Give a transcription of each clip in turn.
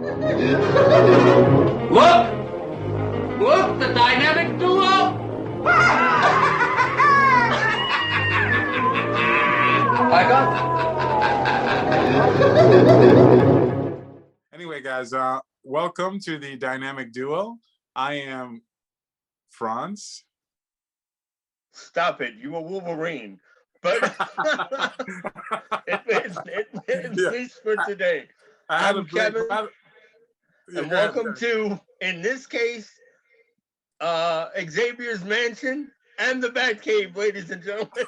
Look! Look, the dynamic duo! I got Anyway, guys, welcome to the dynamic duo. I am Franz. Stop it! You a Wolverine, but at least for today. I'm Kevin, and welcome to, in this case, Xavier's Mansion and the Batcave, ladies and gentlemen.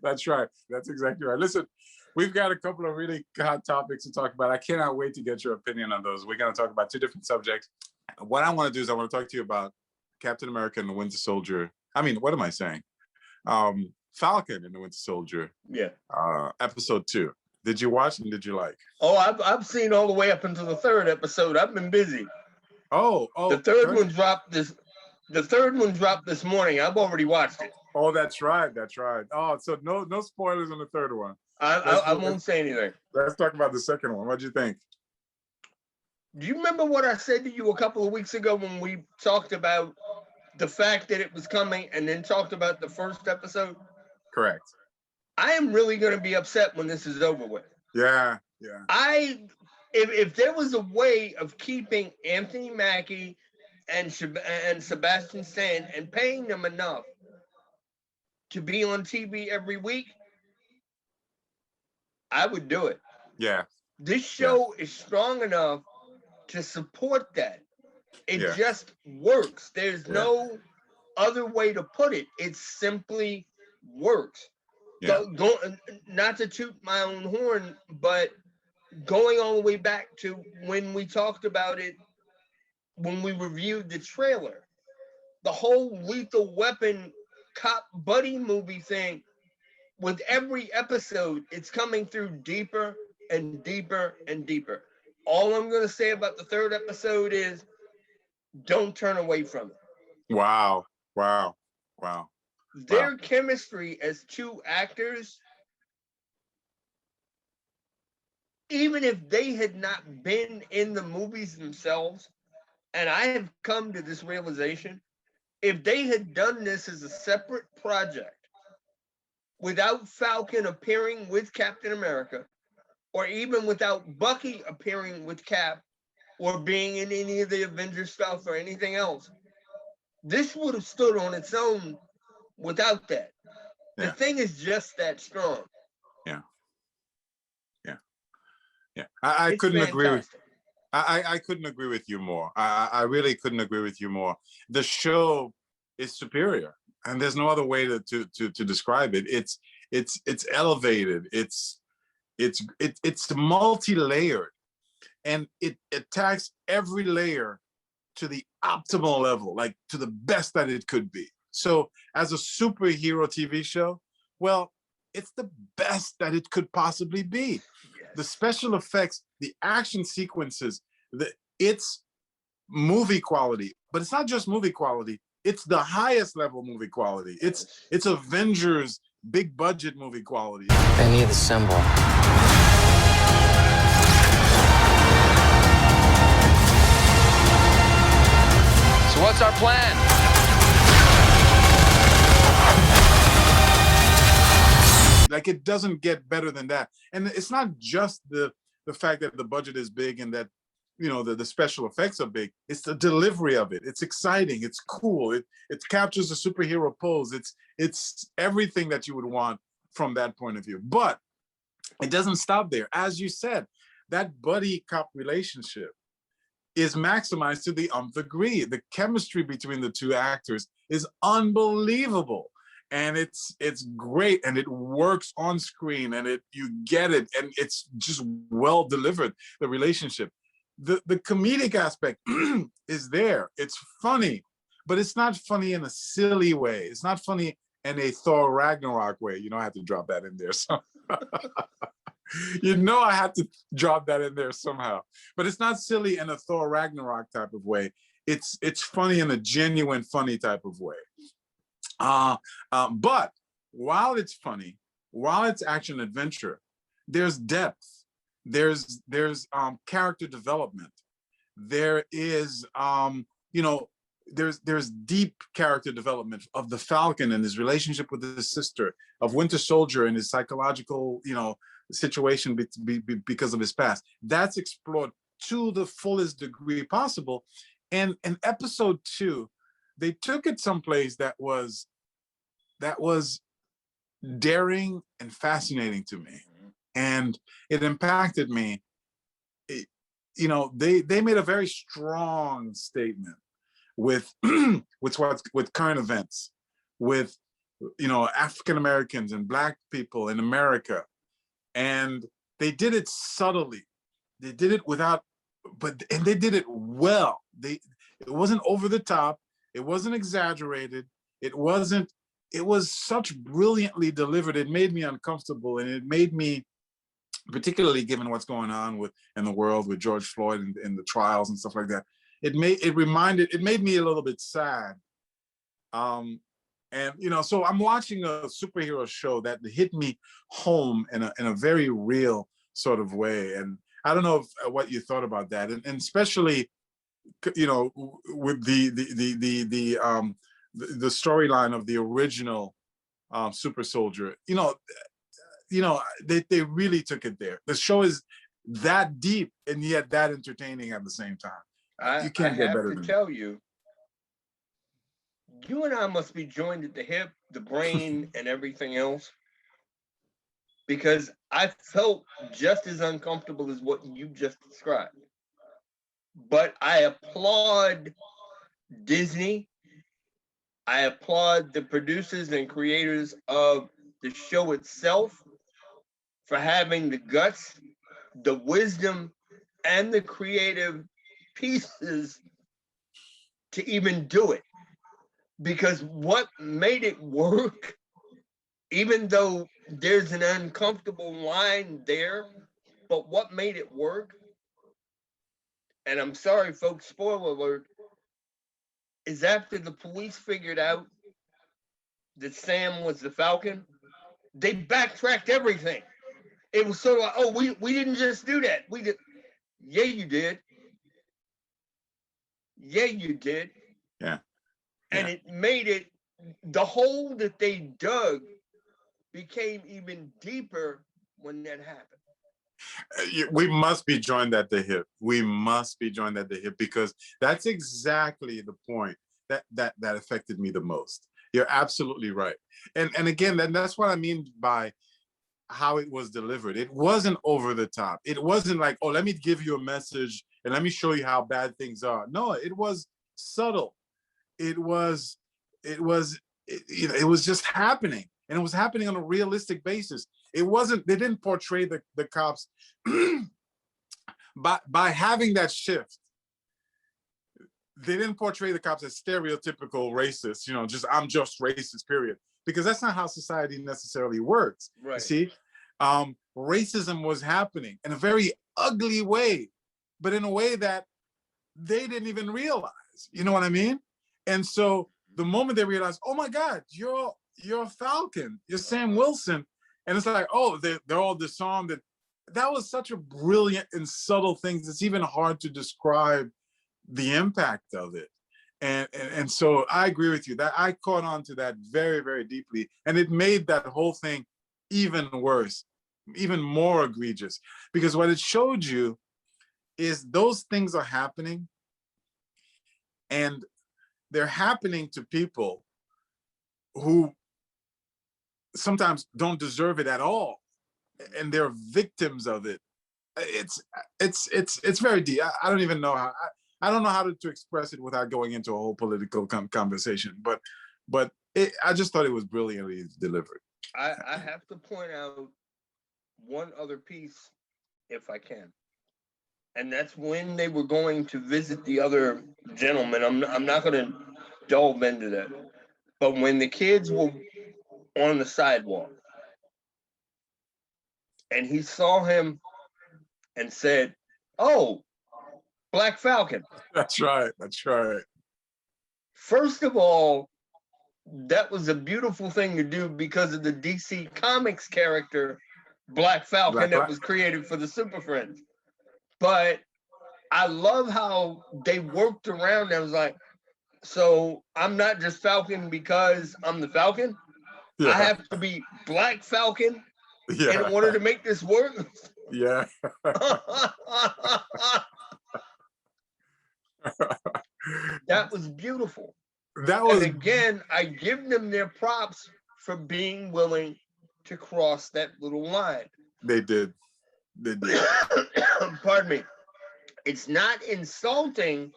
That's right. That's exactly right. Listen, we've got a couple of really hot topics to talk about. I cannot wait to get your opinion on those. We're going to talk about two different subjects. What I want to do is I want to talk to you about Captain America and the Winter Soldier. I mean, what am I saying? Falcon and the Winter Soldier. Yeah. Episode 2. Did you watch and did you like? Oh, I've seen all the way up until the 3rd episode. I've been busy. Oh, the third one dropped this. The 3rd one dropped this morning. I've already watched it. Oh, that's right. That's right. Oh, so no spoilers on the 3rd one. I won't say anything. Let's talk about the 2nd one. What'd you think? Do you remember what I said to you a couple of weeks ago when we talked about the fact that it was coming and then talked about the 1st episode? Correct. I am really going to be upset when this is over with. Yeah. If there was a way of keeping Anthony Mackie and Sebastian Stan and paying them enough to be on TV every week, I would do it. Yeah. This show is strong enough to support that. It just works. There's no other way to put it. It simply works. Yeah. Not to toot my own horn, but going all the way back to when we talked about it, when we reviewed the trailer, the whole Lethal Weapon cop buddy movie thing, with every episode, it's coming through deeper and deeper and deeper. All I'm going to say about the 3rd episode is don't turn away from it. Wow. Their chemistry as two actors, even if they had not been in the movies themselves, and I have come to this realization, if they had done this as a separate project, without Falcon appearing with Captain America, or even without Bucky appearing with Cap, or being in any of the Avengers stuff or anything else, this would have stood on its own without that. The thing is just that strong. Yeah. I couldn't agree with I couldn't agree with you more. I really couldn't agree with you more. The show is superior, and there's no other way to describe it. It's elevated. It's multi-layered, and it attacks every layer to the optimal level, like to the best that it could be. So as a superhero TV show, well, it's the best that it could possibly be. Yes. The special effects, the action sequences, it's movie quality, but it's not just movie quality. It's the highest level movie quality. It's Avengers big budget movie quality. I need the symbol. So what's our plan? Like, it doesn't get better than that. And it's not just the fact that the budget is big and that, you know, the special effects are big. It's the delivery of it. It's exciting. It's cool. It captures the superhero pose. It's everything that you would want from that point of view. But it doesn't stop there. As you said, that buddy cop relationship is maximized to the nth degree. The chemistry between the two actors is unbelievable. And it's great, and it works on screen, and you get it, and it's just well delivered, the relationship. The comedic aspect is there. It's funny, but it's not funny in a silly way. It's not funny in a Thor Ragnarok way. You know, I had to drop that in there. So you know, I had to drop that in there somehow. But it's not silly in a Thor Ragnarok type of way. It's funny in a genuine funny type of way. But while it's funny, while it's action adventure, there's depth. there's character development. There is there's deep character development of the Falcon and his relationship with his sister, of Winter Soldier and his psychological situation because of his past. That's explored to the fullest degree possible. And in episode 2, they took it someplace that was daring and fascinating to me, and it impacted me. They made a very strong statement with with current events, with African Americans and Black people in America, and they did it subtly. They did it and they did it well. It wasn't over the top. It wasn't exaggerated. It was such brilliantly delivered. It made me uncomfortable, and it made me, particularly given what's going on in the world with George Floyd and the trials and stuff like that. It made me a little bit sad. So I'm watching a superhero show that hit me home in a very real sort of way. And I don't know what you thought about that, and especially, with the storyline of the original Super Soldier. They really took it there. The show is that deep and yet that entertaining at the same time. You can't get better than that. I have to tell you, you and I must be joined at the hip, the brain, and everything else, because I felt just as uncomfortable as what you just described. But I applaud Disney. I applaud the producers and creators of the show itself for having the guts, the wisdom, and the creative pieces to even do it. Because what made it work, even though there's an uncomfortable line there, but what made it work, and I'm sorry, folks, spoiler alert, is after the police figured out that Sam was the Falcon, they backtracked everything. It was sort of like, oh, we didn't just do that. We did. Yeah, you did. Yeah, you did. Yeah. And it made it, the hole that they dug became even deeper when that happened. We must be joined at the hip. We must be joined at the hip, because that's exactly the point that affected me the most. You're absolutely right. And again, that's what I mean by how it was delivered. It wasn't over the top. It wasn't like, oh, let me give you a message and let me show you how bad things are. No, it was subtle. It was just happening, and it was happening on a realistic basis. It wasn't, they didn't portray the cops by having that shift. They didn't portray the cops as stereotypical racists, I'm just racist, period. Because that's not how society necessarily works. Right. You see, racism was happening in a very ugly way, but in a way that they didn't even realize. You know what I mean? And so the moment they realized, oh my God, you're a Falcon, you're Sam Wilson, and it's like, oh, they're all disarmed. That was such a brilliant and subtle thing. It's even hard to describe the impact of it. And so I agree with you that I caught on to that very, very deeply. And it made that whole thing even worse, even more egregious, because what it showed you is those things are happening, and they're happening to people who sometimes don't deserve it at all, and they're victims of it. It's very deep. I don't even know how. I don't know how to express it without going into a whole political conversation. But I just thought it was brilliantly delivered. I have to point out one other piece, if I can, and that's when they were going to visit the other gentleman. I'm not going to delve into that, but when the kids were on the sidewalk and he saw him and said, "Oh, Black Falcon." That's right. That's right. First of all, that was a beautiful thing to do because of the DC Comics character Black Falcon that Black. was created for the Super Friends. But I love how they worked around. I was like, so I'm not just Falcon because I'm the Falcon. I Yeah. have to be Black Falcon in Yeah. order to make this work. Yeah. That was beautiful. That And was again, I give them their props for being willing to cross that little line. they did. They did. Pardon me. It's not insulting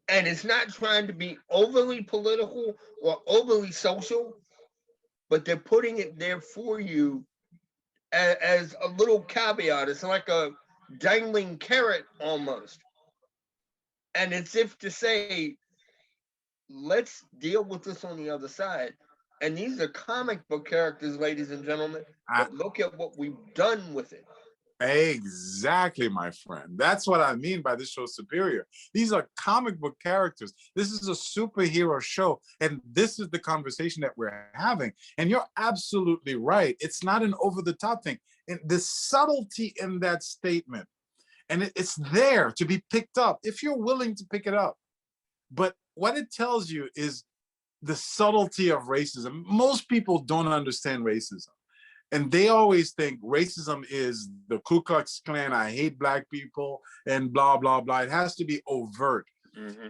and it's not trying to be overly political or overly social, but they're putting it there for you as a little caveat. It's like a dangling carrot almost. And it's if to say, let's deal with this on the other side. And these are comic book characters, ladies and gentlemen, but look at what we've done with it. Exactly, my friend. That's what I mean by this show superior. These are comic book characters. This is a superhero show, and this is the conversation that we're having. And you're absolutely right. It's not an over-the-top thing. And the subtlety in that statement, and it's there to be picked up if you're willing to pick it up. But what it tells you is the subtlety of racism. Most people don't understand racism. And they always think racism is the Ku Klux Klan, I hate black people, and blah, blah, blah. It has to be overt.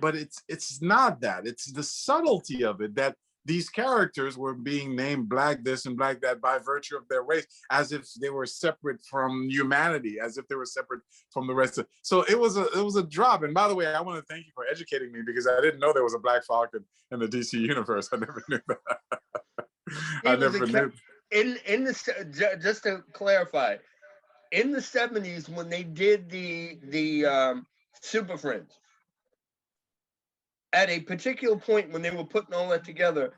But it's not that. It's the subtlety of it, that these characters were being named black this and black that by virtue of their race, as if they were separate from humanity, as if they were separate from the rest of. So it was a drop. And by the way, I want to thank you for educating me, because I didn't know there was a Black Falcon in the DC universe. I never knew that. I never knew. In the just to clarify, in the 70s when they did the Super Friends, at a particular point when they were putting all that together,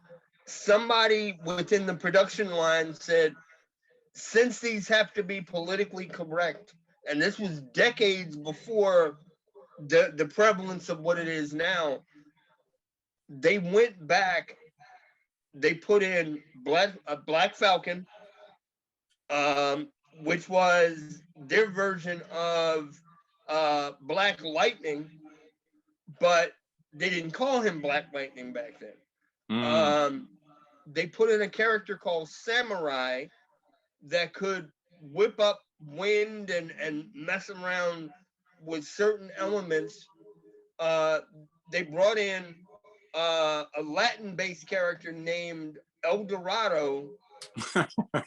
somebody within the production line said, since these have to be politically correct, and this was decades before the prevalence of what it is now, they went back. They put in Black Falcon, which was their version of Black Lightning, but they didn't call him Black Lightning back then. They put in a character called Samurai that could whip up wind and mess around with certain elements. They brought in a Latin-based character named El Dorado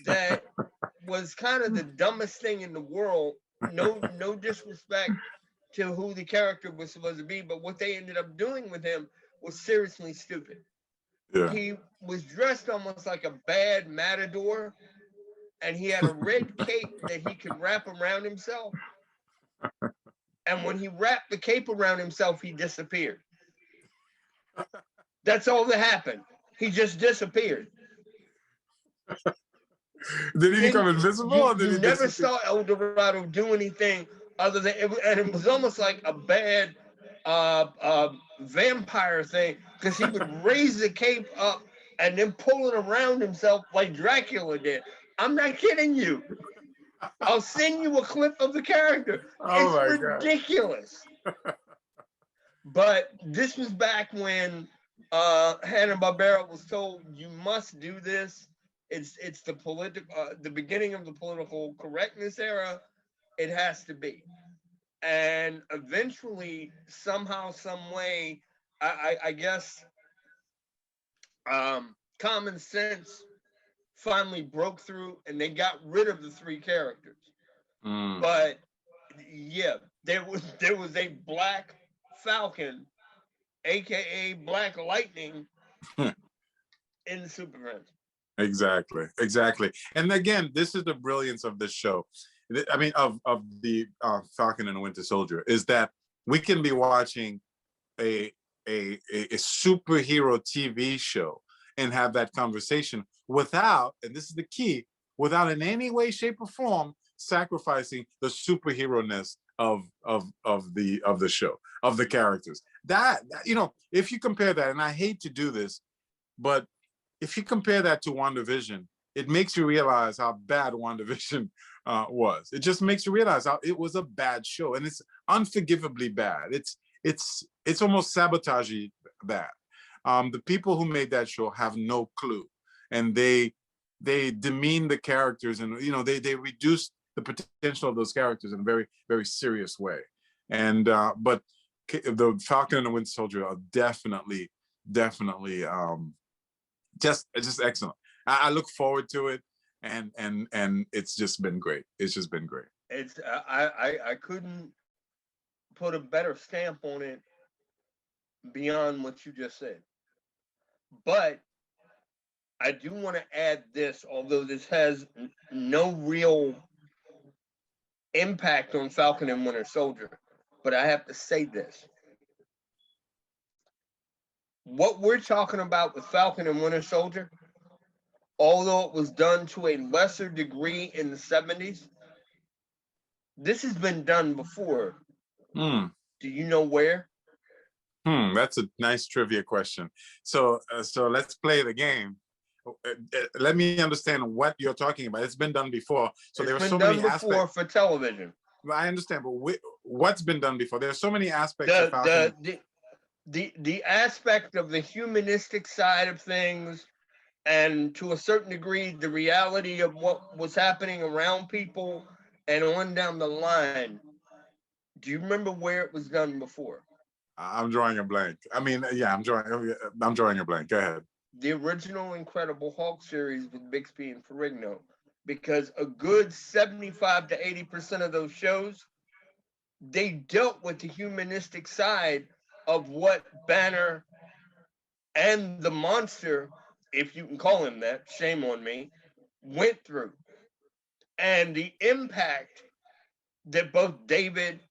that was kind of the dumbest thing in the world. No disrespect to who the character was supposed to be, but what they ended up doing with him was seriously stupid. Yeah. He was dressed almost like a bad matador, and he had a red cape that he could wrap around himself. And when he wrapped the cape around himself, he disappeared. That's all that happened. He just disappeared. Did he become invisible? Or did you he never disappear? saw El Dorado do anything other than and it was almost like a bad vampire thing, because he would raise the cape up and then pull it around himself like Dracula did. I'm not kidding you. I'll send you a clip of the character. Oh, it's ridiculous. But this was back when Hanna-Barbera was told, you must do this. It's the the beginning of the political correctness era. It has to be. And eventually, somehow, some way, I guess common sense finally broke through, and they got rid of the three characters. But yeah, there was a Black Falcon, aka Black Lightning, in the Super Friends. Exactly. And again, this is the brilliance of this show. I mean, of the Falcon and the Winter Soldier, is that we can be watching a superhero TV show and have that conversation without, and this is the key, without in any way, shape, or form sacrificing the superhero-ness of the show, of the characters. That, you know, if you compare that, and I hate to do this, but if you compare that to WandaVision, it makes you realize how bad WandaVision was. It just makes you realize how it was a bad show, and it's unforgivably bad. It's almost sabotagey bad. The people who made that show have no clue, and they demean the characters, and they reduce the potential of those characters in a very, very serious way. And but the Falcon and the Winter Soldier are definitely just excellent. I look forward to it, and it's just been great. It's just been great. It's I couldn't put a better stamp on it beyond what you just said. But I do want to add this, although this has no real impact on Falcon and Winter Soldier, but I have to say this. What we're talking about with Falcon and Winter Soldier, although it was done to a lesser degree in the 70s, this has been done before. Do you know where? That's a nice trivia question. So let's play the game. Let me understand what you're talking about. It's been done before. So there are so many aspects for television. I understand, but what's been done before? There's so many aspects of Falcon. The aspect of the humanistic side of things, and to a certain degree, the reality of what was happening around people and on down the line. Do you remember where it was done before? I'm drawing a blank. I mean, yeah, I'm drawing a blank. Go ahead. The original Incredible Hulk series with Bixby and Ferrigno, because a good 75 to 80% of those shows, they dealt with the humanistic side of what Banner and the monster, if you can call him that, shame on me, went through. And the impact that both David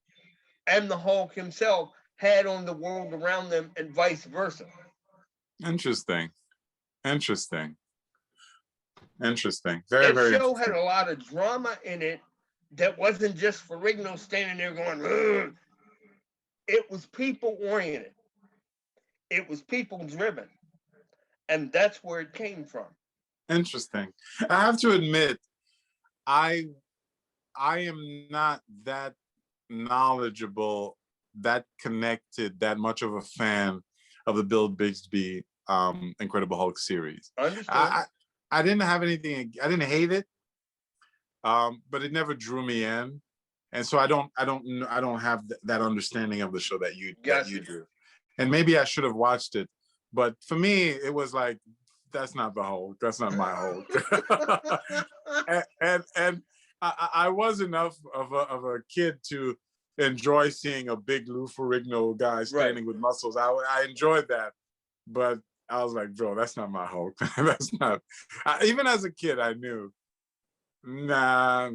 and the Hulk himself had on the world around them, and vice versa. Interesting. Very, that very show had a lot of drama in it that wasn't just Ferrigno standing there going, ugh. It was people oriented. It was people driven. And that's where it came from. Interesting. I have to admit, I am not that knowledgeable, that connected, that much of a fan of the Bill Bixby Incredible Hulk series. I didn't have anything. I didn't hate it, but it never drew me in, and so I don't have that understanding of the show that you do. And maybe I should have watched it, but for me, it was like, that's not the Hulk. That's not my Hulk. and I was enough of a kid to enjoy seeing a big Lou Ferrigno guy standing with muscles. I enjoyed that, but I was like, bro, that's not my Hulk. That's not. Even as a kid, I knew, nah,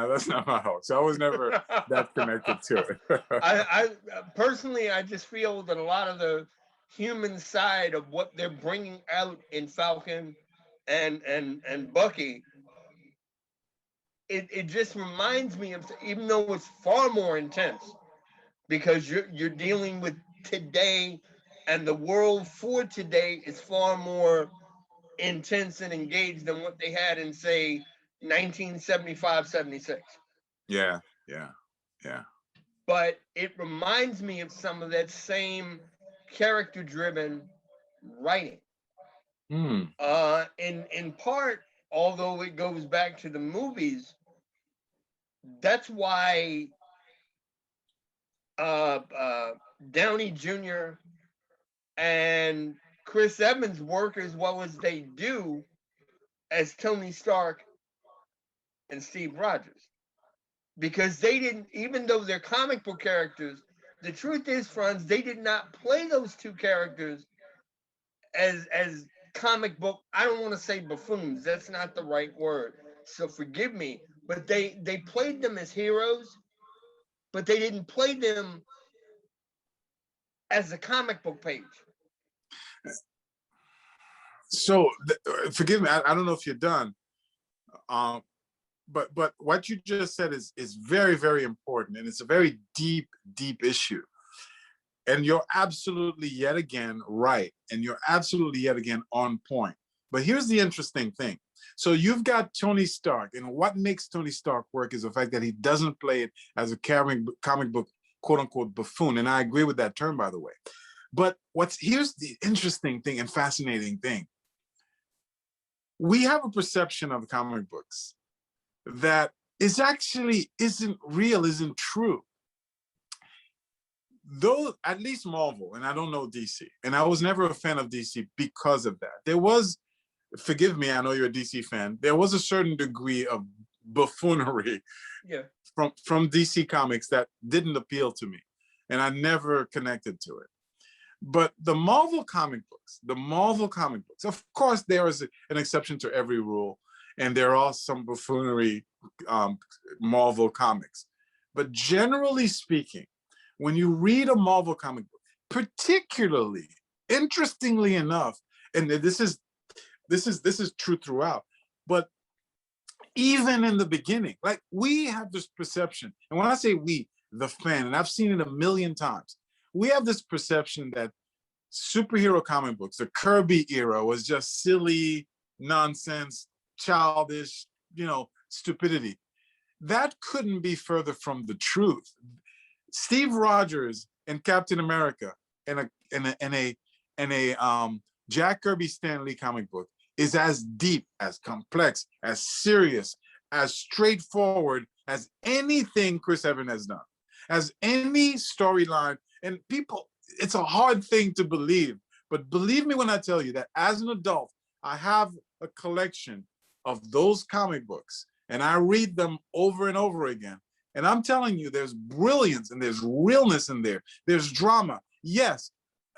that's not my Hulk. So I was never that connected to it. I personally, I just feel that a lot of the human side of what they're bringing out in Falcon and Bucky, it just reminds me of, even though it's far more intense, because you're dealing with today, and the world for today is far more intense and engaged than what they had in, say, 1975, 76. Yeah. But it reminds me of some of that same character-driven writing. In part, although it goes back to the movies, that's why Downey Jr. and Chris Evans work as well as they do as Tony Stark and Steve Rogers. Because they didn't, even though they're comic book characters, the truth is, Franz, they did not play those two characters as comic book, I don't want to say buffoons, that's not the right word, so forgive me, but they played them as heroes, but they didn't play them as a comic book page. So forgive me, I don't know if you're done, but what you just said is very, very important, and it's a very deep issue. And you're absolutely yet again right, and you're absolutely yet again on point. But here's the interesting thing. So you've got Tony Stark, and what makes Tony Stark work is the fact that he doesn't play it as a comic book, quote unquote, buffoon. And I agree with that term, by the way. But here's the interesting thing and fascinating thing. We have a perception of comic books that isn't real, isn't true. Though, at least Marvel, and I don't know DC, and I was never a fan of DC because of that. There was, forgive me, I know you're a DC fan, there was a certain degree of buffoonery from DC Comics that didn't appeal to me, and I never connected to it. But the Marvel comic books, of course, there is an exception to every rule, and there are some buffoonery Marvel comics. But generally speaking, when you read a Marvel comic book, particularly, interestingly enough, and this is true throughout, but even in the beginning, like, we have this perception, and when I say we, the fan, and I've seen it a million times, we have this perception that superhero comic books, the Kirby era, was just silly nonsense, childish, stupidity. That couldn't be further from the truth. Steve Rogers and Captain America and a Jack Kirby Stan Lee comic book is as deep, as complex, as serious, as straightforward as anything Chris Evans has done, as any storyline. And people, it's a hard thing to believe, but believe me when I tell you that as an adult, I have a collection of those comic books, and I read them over and over again. And I'm telling you, there's brilliance and there's realness in there. There's drama. Yes.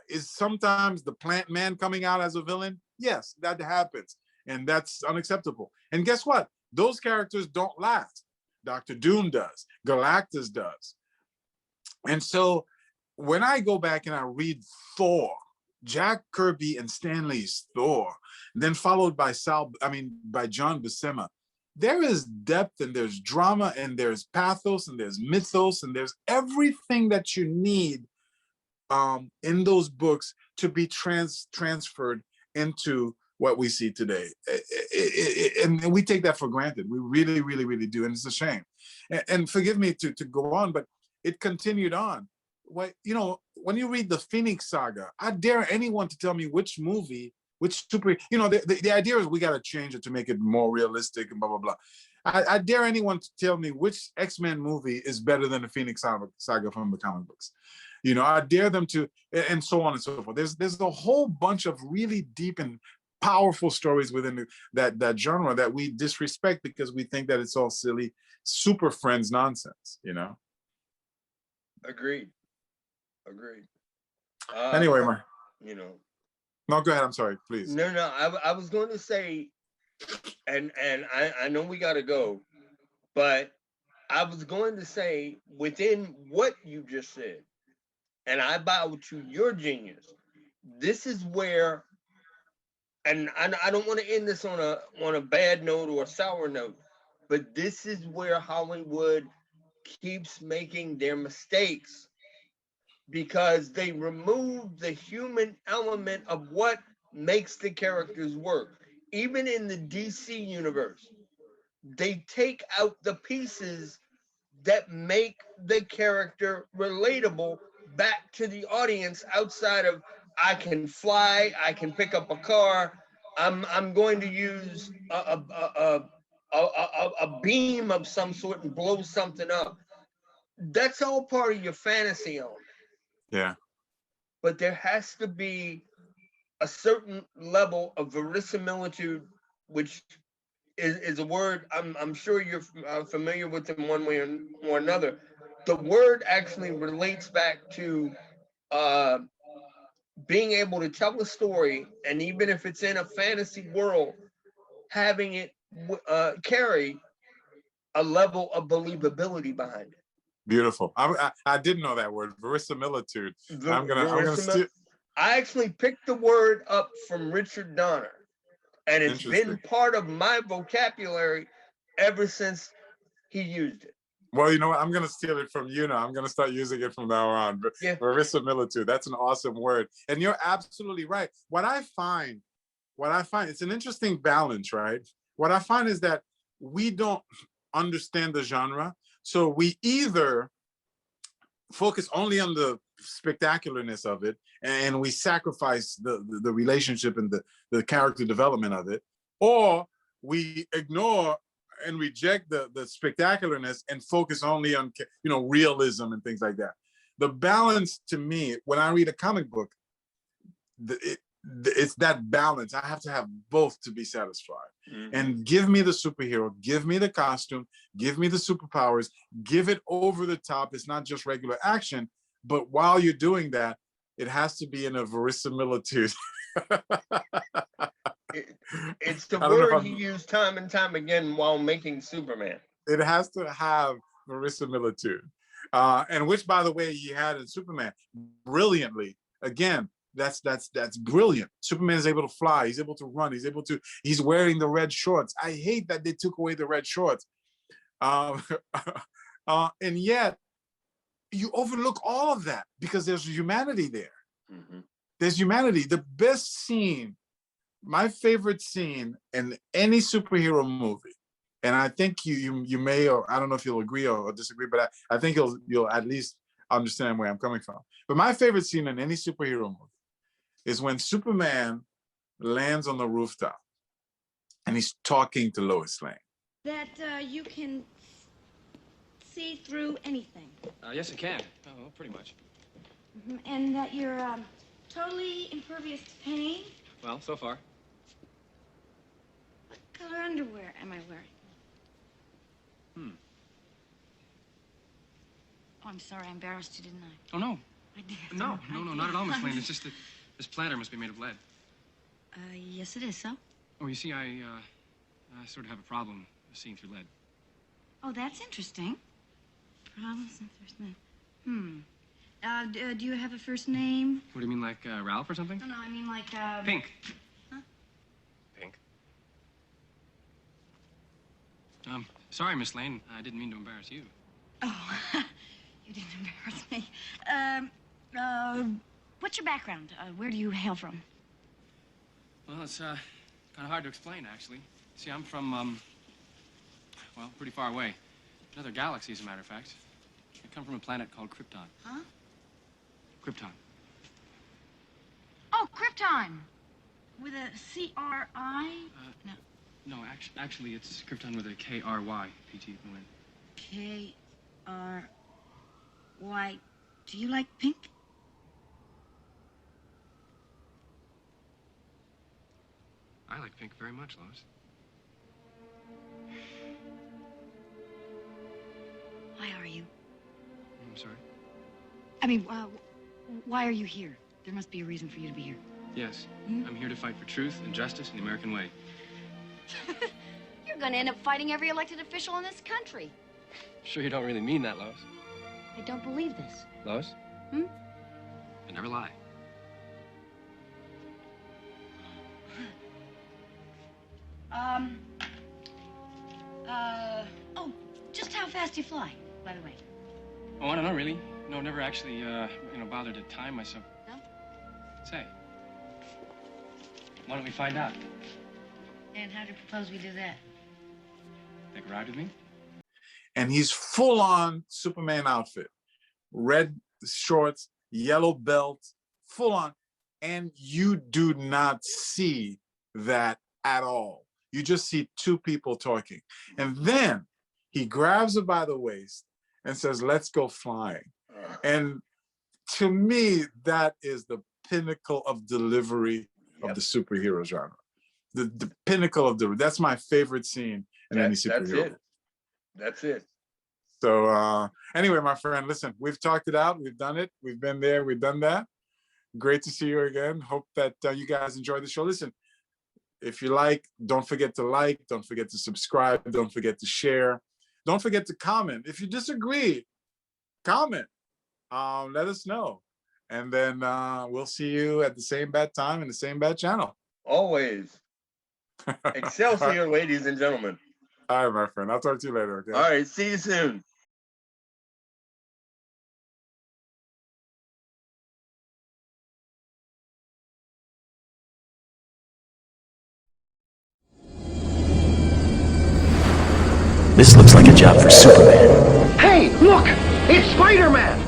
Is sometimes the Plant Man coming out as a villain? Yes, that happens. And that's unacceptable. And guess what? Those characters don't last. Dr. Doom does. Galactus does. And so when I go back and I read Thor, Jack Kirby and Stan Lee's Thor, then followed by by John Buscema, there is depth and there's drama and there's pathos and there's mythos and there's everything that you need in those books to be transferred into what we see today. And we take that for granted. We really, really, really do. And it's a shame. And forgive me to go on, but it continued on. When you read the Phoenix Saga, I dare anyone to tell me which movie, the idea is we got to change it to make it more realistic and blah, blah, blah. I dare anyone to tell me which X-Men movie is better than the Phoenix Saga from the comic books. I dare them to, and so on and so forth. There's a whole bunch of really deep and powerful stories within that genre that we disrespect because we think that it's all silly, super friends nonsense, Agreed. Anyway, No, go ahead. I'm sorry, please. No. I was going to say, and I know we got to go, but I was going to say within what you just said, and I bow to your genius. This is where, and I don't want to end this on a bad note or a sour note, but this is where Hollywood keeps making their mistakes, because they remove the human element of what makes the characters work. Even in the DC universe, they take out the pieces that make the character relatable back to the audience outside of, I can fly, I can pick up a car, I'm going to use a beam of some sort and blow something up. That's all part of your fantasy element. Yeah. But there has to be a certain level of verisimilitude, which is a word I'm sure you're familiar with in one way or another. The word actually relates back to being able to tell a story, and even if it's in a fantasy world, having it carry a level of believability behind it. Beautiful. I didn't know that word, verisimilitude. I'm gonna steal. I actually picked the word up from Richard Donner, and it's been part of my vocabulary ever since he used it. Well, you know what? I'm going to steal it from you now. I'm going to start using it from now on. Verisimilitude. That's an awesome word. And you're absolutely right. What I find what I find, it's an interesting balance, right? What I find is that we don't understand the genre. So we either focus only on the spectacularness of it and we sacrifice the relationship and the character development of it, or we ignore and reject the spectacularness and focus only on, you know, realism and things like that. The balance, to me, when I read a comic book, it's that balance. I have to have both to be satisfied. Mm-hmm. And give me the superhero, give me the costume, give me the superpowers, give it over the top. It's not just regular action, but while you're doing that, it has to be in a verisimilitude. It's the word he used time and time again while making Superman. It has to have verisimilitude. And which, by the way, he had in Superman brilliantly. Again, that's brilliant. Superman is able to fly. He's able to run. He's wearing the red shorts. I hate that they took away the red shorts. And yet, you overlook all of that because there's humanity there. Mm-hmm. There's humanity. The best scene, my favorite scene in any superhero movie, and I think you may, or I don't know if you'll agree or disagree, but I think you'll at least understand where I'm coming from. But my favorite scene in any superhero movie is when Superman lands on the rooftop and he's talking to Lois Lane. That you can see through anything. Yes, I can. Oh, well, pretty much. Mm-hmm. And that you're totally impervious to pain. Well, so far. What color underwear am I wearing? Oh, I'm sorry. I embarrassed you, didn't I? Oh, no. I did. No, not at all, Miss Lane. It's just that this planter must be made of lead. Yes, it is, so? Oh, you see, I sort of have a problem seeing through lead. Oh, that's interesting. Problems and first name. Do you have a first name? What do you mean, like Ralph or something? No, I mean like, Pink. Huh? Pink. Sorry, Miss Lane. I didn't mean to embarrass you. Oh, you didn't embarrass me. What's your background? Where do you hail from? Well, it's kind of hard to explain, actually. See, I'm from, well, pretty far away. Another galaxy, as a matter of fact. I come from a planet called Krypton. Huh? Krypton. Oh, Krypton! With a C-R-I? No. No, actually, it's Krypton with a K-R-Y, P-T, no N. K-R-Y. Do you like pink? I like pink very much, Lois. Why are you? I'm sorry? I mean, why are you here? There must be a reason for you to be here. Yes. I'm here to fight for truth and justice in the American way. You're gonna end up fighting every elected official in this country. Sure you don't really mean that, Lois? I don't believe this. Lois? Hmm? I never lie. Oh, just how fast do you fly, by the way? Oh, I don't know, really. No, never actually, bothered to time myself. No? Say, why don't we find out? And how do you propose we do that? Take a ride with me? And he's full on Superman outfit, red shorts, yellow belt, full on. And you do not see that at all. You just see two people talking. And then he grabs her by the waist and says, let's go flying. And to me, that is the pinnacle of delivery of the superhero genre. The pinnacle of that's my favorite scene in any superhero. That's it. So anyway, my friend, listen, we've talked it out. We've done it. We've been there. We've done that. Great to see you again. Hope that you guys enjoyed the show. Listen, if you don't forget to subscribe, don't forget to share, don't forget to comment. If you disagree, comment. Let us know. And then we'll see you at the same bad time and the same bad channel. Always. Excelsior, ladies and gentlemen. All right, my friend. I'll talk to you later, okay? All right. See you soon. This looks like a job for Superman. Hey, look! It's Spider-Man!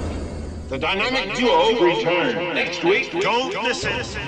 The dynamic duo return next week. Don't miss it.